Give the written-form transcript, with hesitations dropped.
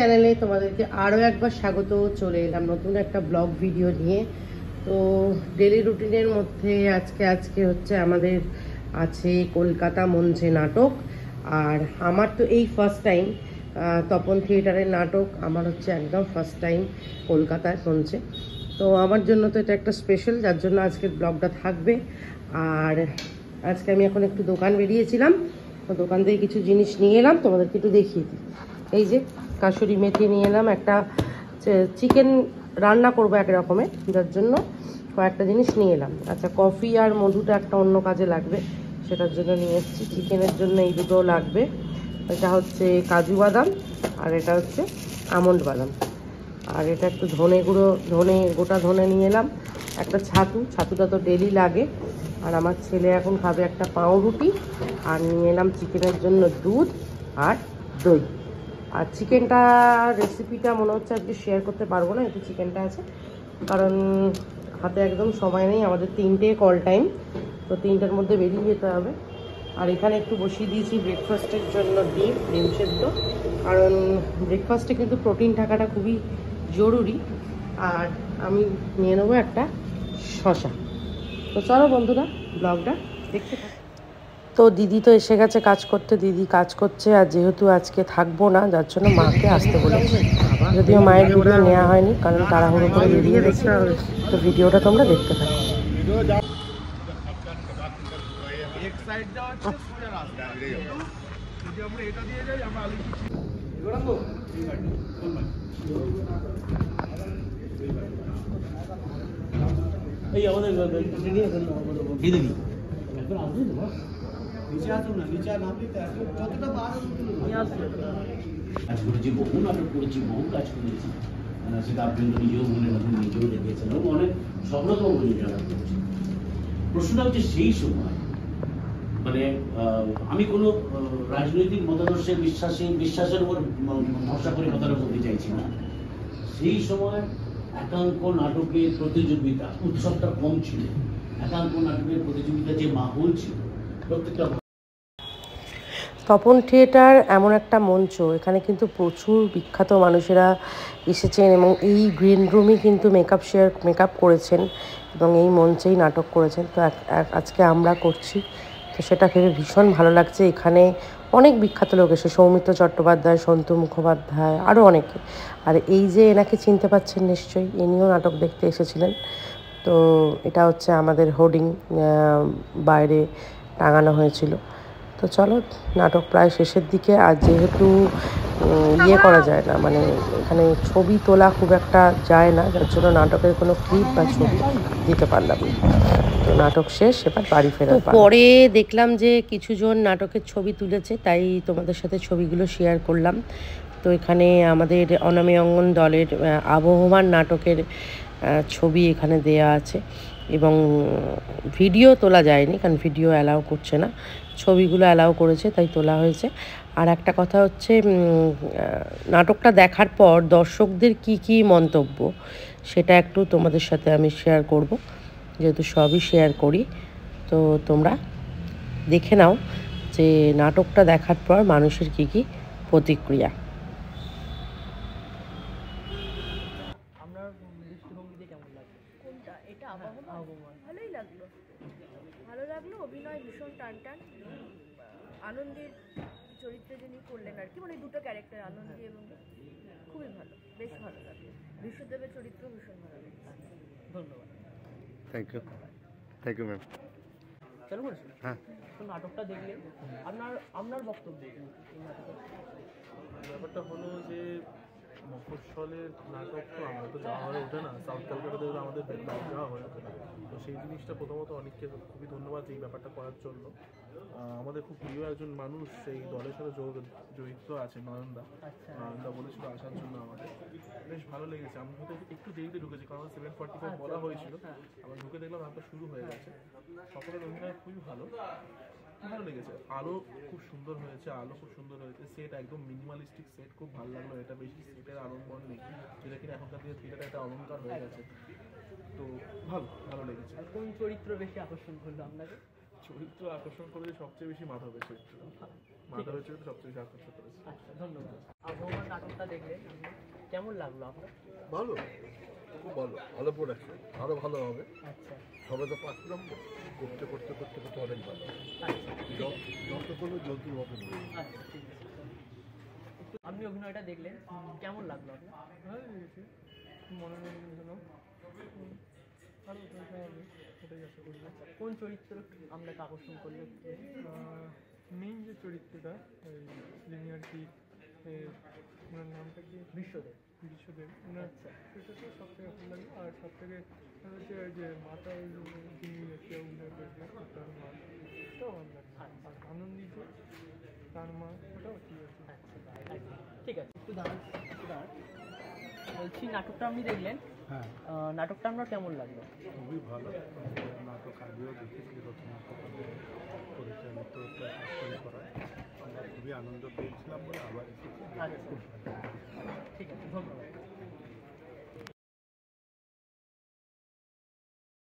চ্যানেলে তোমাদেরকে আরও একবার স্বাগত। চলে এলাম নতুন একটা ব্লগ ভিডিও নিয়ে। তো ডেলি রুটিনের মধ্যে আজকে হচ্ছে আমাদের আছে কলকাতা মঞ্চে নাটক। আর আমার তো এই ফার্স্ট টাইম তপন থিয়েটারের নাটক, আমার হচ্ছে একদম ফার্স্ট টাইম কলকাতায় মঞ্চে। তো আমার জন্য তো এটা একটা স্পেশাল, যার জন্য আজকের ব্লগটা থাকবে। আর আজকে আমি এখন একটু দোকান বেরিয়েছিলাম, তো দোকান থেকে কিছু জিনিস নিয়ে এলাম, তোমাদেরকে একটু দেখিয়ে দিই। এই যে কাসুরি মেথি নিয়ে এলাম, একটা চিকেন রান্না করবো এক রকমের, যার জন্য কয়েকটা জিনিস নিয়ে এলাম। আচ্ছা, কফি আর মধুটা একটা অন্য কাজে লাগবে, সেটার জন্য নিয়ে এসেছি। চিকেনের জন্য এই দুটো লাগবে। এটা হচ্ছে কাজু বাদাম আর এটা হচ্ছে আমন্ড বাদাম। আর এটা একটু ধনে গুঁড়ো, গোটা ধনে নিয়ে এলাম। একটা ছাতুটা তো ডেলি লাগে। আর আমার ছেলে এখন খাবে একটা পাউরুটি। আর নিয়ে এলাম চিকেনের জন্য দুধ আর দই। আর চিকেনটা রেসিপিটা মনে হচ্ছে আজকে শেয়ার করতে পারবো না, একটু চিকেনটা আছে, কারণ হাতে একদম সময় নেই। আমাদের 3টে কল টাইম, তো 3টার মধ্যে বেরিয়ে যেতে হবে। আর এখানে একটু বসিয়ে দিয়েছি ব্রেকফাস্টের জন্য ডিম সেদ্ধ, কারণ ব্রেকফাস্টে কিন্তু প্রোটিন থাকাটা খুবই জরুরি। আর আমি নিয়ে নেবো একটা শসা। তো চলো বন্ধুরা, ব্লগটা দেখতে থাকো। তো দিদি তো এসে গেছে কাজ করতে, দিদি কাজ করছে। আর যেহেতু আজকে থাকবো না, যার জন্য মাকে আসতে বলেছি। যদিও মায়ের ভিডিও নেওয়া হয়নি, কারণ তাড়াহুড়ো করে বেরিয়ে গেছে। তো ভিডিওটা তোমরা দেখতে থাকো। এই আমাদের কাজ করেছি, বহু নাটক করেছি, বহু কাজ করেছি। সেটা আপনি তো নিজেও বলেন, আপনি নিজেও দেখেছেন, এবং অনেক স্বপ্নতম যোজনা করেছি। প্রশ্নটা হচ্ছে সেই সময়, মানে আমি কোনো রাজনৈতিক মতাদর্শের বিশ্বাসের উপর ভরসা করে কথাটা বলতে চাইছি না। সেই সময় একাঙ্ক নাটকের প্রতিযোগিতা, উৎসবটা কম ছিল। একাঙ্ক নাটকের প্রতিযোগিতা যে মাহৌল ছিল, প্রত্যেকটা তপন থিয়েটার এমন একটা মঞ্চ, এখানে কিন্তু প্রচুর বিখ্যাত মানুষেরা এসেছেন এবং এই গ্রিন রুমই কিন্তু মেকআপ করেছেন এবং এই মঞ্চেই নাটক করেছেন। তো আজকে আমরা করছি, তো সেটা ভেবে ভীষণ ভালো লাগছে। এখানে অনেক বিখ্যাত লোক এসে, সৌমিত্র চট্টোপাধ্যায়, সন্তু মুখোপাধ্যায়, আরও অনেকে। আর এই যে এনাকে চিনতে পাচ্ছেন নিশ্চয়ই, ইনিও নাটক দেখতে এসেছিলেন। তো এটা হচ্ছে আমাদের হোর্ডিং, বাইরে টাঙানো হয়েছিল। তো চলো, নাটক প্রায় শেষের দিকে। আর যেহেতু করা যায় না, মানে এখানে ছবি তোলা খুব একটা যায় না, যার জন্য নাটকের কোনো ক্লিপ বা ছবি দিতে পারলাম না। তো নাটক শেষ, এবার বাড়ি ফেরার পালা। পরে দেখলাম যে কিছুজন নাটকের ছবি তুলেছে, তাই তোমাদের সাথে ছবিগুলো শেয়ার করলাম। তো এখানে আমাদের অনামী অঙ্গন দলের আবহমান নাটকের ছবি এখানে দেয়া আছে, এবং ভিডিও তোলা যায়নি, কারণ ভিডিও অ্যালাউ করছে না, ছবিগুলো অ্যালাউ করেছে, তাই তোলা হয়েছে। আর একটা কথা হচ্ছে, নাটকটা দেখার পর দর্শকদের কি মন্তব্য, সেটা একটু তোমাদের সাথে আমি শেয়ার করব, যেহেতু সবই শেয়ার করি। তো তোমরা দেখে নাও যে নাটকটা দেখার পর মানুষের কি প্রতিক্রিয়া। ভালোই লাগলো, ভালো লাগলো। অভিনয় ভীষণ টান। আনন্দের চরিত্রে যিনি করলেন আর কি, মানে দুটো ক্যারেক্টার, আনন্দী এবং খুবই ভালো, বেশ ভালো লাগলো। বিশ্বদেবের চরিত্র ভীষণ ভালো লেগেছে। ধন্যবাদ। Thank you ma'am. চলো বলছি, হ্যাঁ, তো নাটকটা দেখলেন, আপনার বক্তব্য ব্যাপারটা হলো যে মফস্বলের নাটক তো আমরা তো যাওয়া হয়ে ওঠে না, সাউথ কলকাতাতে আমাদের যাওয়া হয়ে ওঠে না। তো সেই জিনিসটা প্রথমত অনেককে খুবই ধন্যবাদ এই ব্যাপারটা করার জন্য। আমাদের খুব প্রিয় একজন মানুষ সেই দলের সাথে জড়িত আছে, নয়নদা বলেছিল আসার জন্য। আমাদের বেশ ভালো লেগেছে। আমি হয়তো একটু দেরিতে ঢুকেছি, কারণ 7:45 বলা হয়েছিল, আমার ঢুকে দেখলাম নাটকটা শুরু হয়ে গেছে। সকলের অভিনয় খুবই ভালো লেগেছে। আলো খুব সুন্দর হয়েছে, সেট একদম মিনিমালিস্টিক সেট, খুব ভালো লাগলো। এটা বেশি সেটের আড়ম্বর নেই, যেটা কিনা এখনকার দিনে থিয়েটারে একটা অলঙ্কার হয়ে গেছে। তো ভালো লেগেছে। কোন চরিত্র বেশি আকর্ষণ করলো আপনাকে? চরিত্র আকর্ষণ করেছে সবচেয়ে বেশি মাধবের চরিত্র। মাধবের চরিত্র সবচেয়ে বেশি আকর্ষণ করেছে। আচ্ছা, ধন্যবাদ। আর ভগবান নাটকটা দেখলেন আপনি, কেমন লাগলো আপনার? ভালো, খুব ভালো, ভালো প্রোডাকশন, আরও ভালো হবে। আচ্ছা সবাই তো পাচ্ছিলাম করতে করতে করতে করতে অনেক ভালো, আচ্ছা যত করবে যন্ত্রের মতো নেবে। আচ্ছা, ঠিক আছে। একটু আপনি অভিনয়টা দেখলেন, কেমন লাগলো আপনার? ভালো লেগেছে, মনোরঞ্জনজনক, ভালো চলতে হবে এটাই আশা করি। আচ্ছা, কোন চরিত্র আপনাকে আকর্ষণ করলো? মেইন যে চরিত্রটা যিনি আর কি, ওনার নামটা কি, বিশ্বদেব। বিশ্বদেব, ওনার আচ্ছা সেটা তো সব থেকে ভালো লাগে। আর সব থেকে হচ্ছে যে মাতা যিনি একটা অভিনয় করেছিলেন তার মা, ওটাও ভালো লাগে। আর আনন্দিত তার মা, ওটাও ঠিক আছে। আচ্ছা, একদম ঠিক আছে। একটু দাঁড়ান, একটু দাঁড়ান। বলছি নাটকটা আপনি দেখলেন, হ্যাঁ, নাটকটা আপনার কেমন লাগলো? খুবই ভালো। নাটক আগেও দেখেছি, রচনা পরিচালিত শাসন করা, আমরা খুবই আনন্দ পেয়েছিলাম বলে আবার এসেছি। আচ্ছা খুব ভালো। ঠিক আছে, ধন্যবাদ।